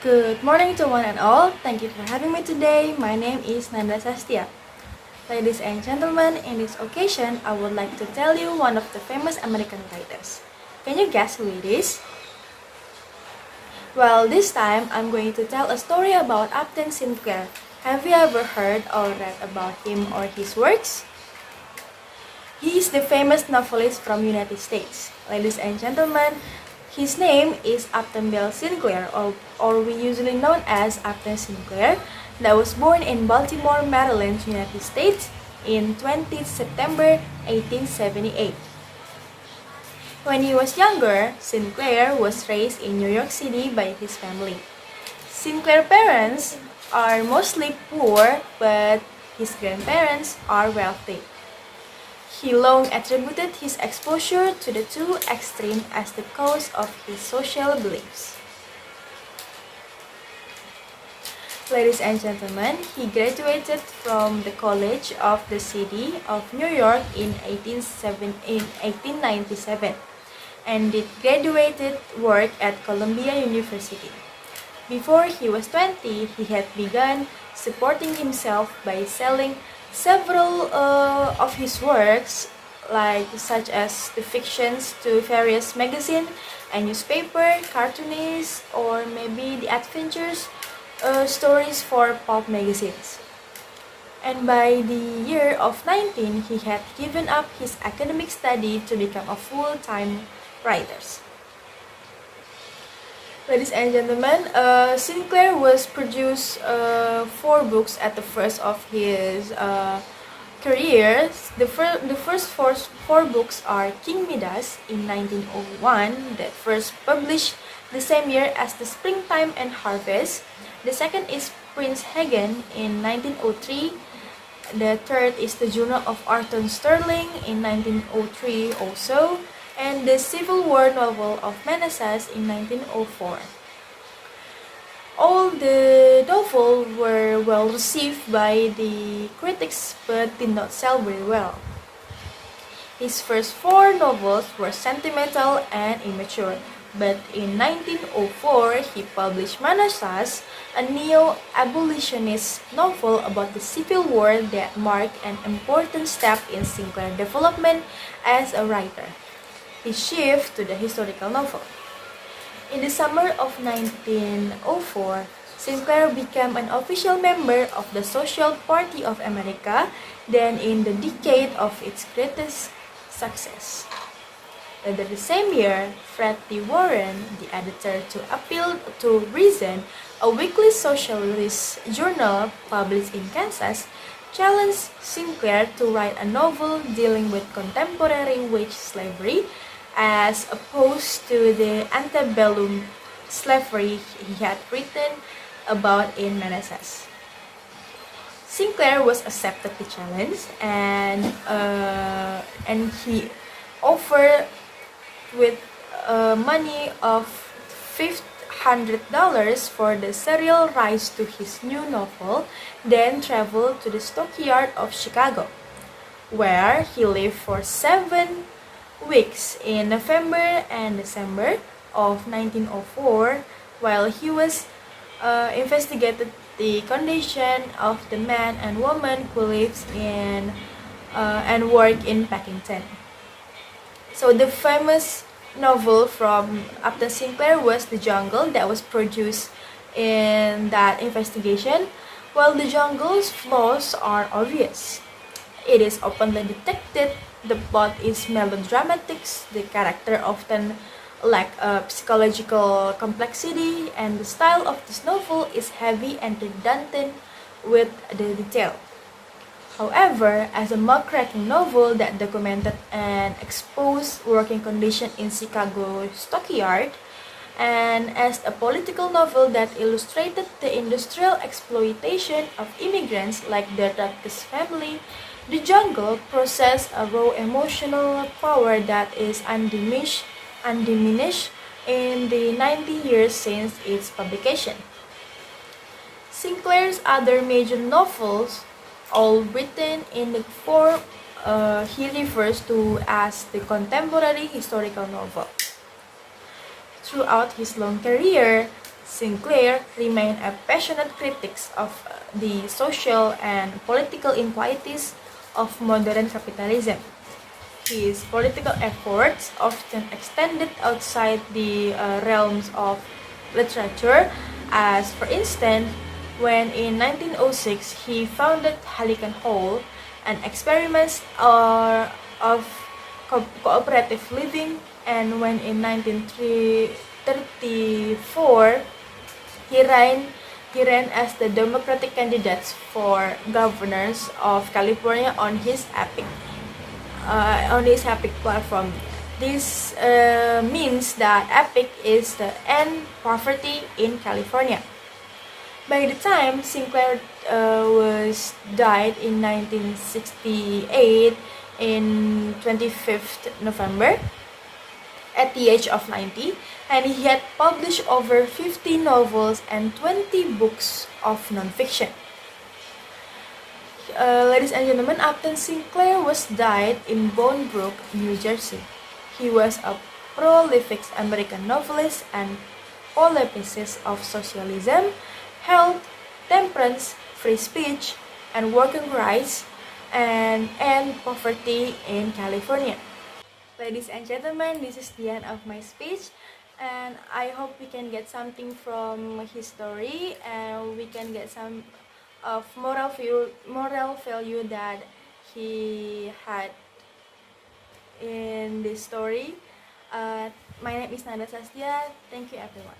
Good morning to one and all. Thank you for having me today. My name is Nanda Sastya. Ladies and gentlemen, in this occasion, I would like to tell you one of the famous American writers. Can you guess who it is? Well, this time I'm going to tell a story about Upton Sinclair. Have you ever heard or read about him or his works? He is the famous novelist from United States. Ladies and gentlemen, his name is Upton Bell Sinclair, or we usually known as Upton Sinclair, that was born in Baltimore, Maryland, United States in 20th September 1878. When he was younger, Sinclair was raised in New York City by his family. Sinclair's parents are mostly poor, but his grandparents are wealthy. He long attributed his exposure to the two extremes as the cause of his social beliefs. Ladies and gentlemen, he graduated from the College of the City of New York in 1897 and did graduated work at Columbia University. Before he was 20, he had begun supporting himself by selling several of his works, such as the fictions, to various magazines and newspaper, cartoonists, or maybe the adventures stories for pulp magazines. And by the year of 19, he had given up his academic study to become a full-time writer. Ladies and gentlemen, Sinclair was produced 4 books at the first of his career. The first four books are King Midas in 1901, that first published the same year as The Springtime and Harvest. The second is Prince Hagen in 1903. The third is The Journal of Arthur Sterling in 1903 also, and the Civil War novel of Manassas in 1904. All the novels were well received by the critics but did not sell very well. His first 4 novels were sentimental and immature, but in 1904 he published Manassas, a neo-abolitionist novel about the Civil War that marked an important step in Sinclair's development as a writer. He shifted to the historical novel. In the summer of 1904, Sinclair became an official member of the Social Party of America, then in the decade of its greatest success. Later the same year, Fred T. Warren, the editor to Appeal to Reason, a weekly socialist journal published in Kansas, challenged Sinclair to write a novel dealing with contemporary wage slavery as opposed to the antebellum slavery he had written about in Manassas. Sinclair was accepted the challenge, and he offered with money of $500 for the serial rights to his new novel, then traveled to the stockyard of Chicago, where he lived for 7 weeks in November and December of 1904 while he was investigated the condition of the man and woman who lives in and work in Packington. So the famous novel from Upton Sinclair was The Jungle, that was produced in that investigation. While The Jungle's flaws are obvious, it is openly depicted. The plot is melodramatic, the character often lack psychological complexity, and the style of this novel is heavy and redundant with the detail. However, as a muckraking novel that documented and exposed working conditions in Chicago stockyard, and as a political novel that illustrated the industrial exploitation of immigrants like the Douglas family, The Jungle possesses a raw emotional power that is undiminished in the 90 years since its publication. Sinclair's other major novels, all written in the form he refers to as the contemporary historical novel. Throughout his long career, Sinclair remained a passionate critic of the social and political inequalities of modern capitalism. His political efforts often extended outside the realms of literature, as for instance, when in 1906 he founded Hallican Hall, an experiment of cooperative living, and when in 1934 he ran as the Democratic candidate for governors of California on his epic platform. This means that epic is the end poverty in California. By the time Sinclair was died in 1968 in 25th November at the age of 90, and he had published over 50 novels and 20 books of nonfiction. Ladies and gentlemen, Upton Sinclair was died in Bolingbrook, New Jersey. He was a prolific American novelist and polemicist of socialism, health, temperance, free speech, and working rights, and end poverty in California. Ladies and gentlemen, this is the end of my speech, and I hope we can get something from his story, and we can get some of moral value that he had in this story. My name is Nanda Sastya. Thank you, everyone.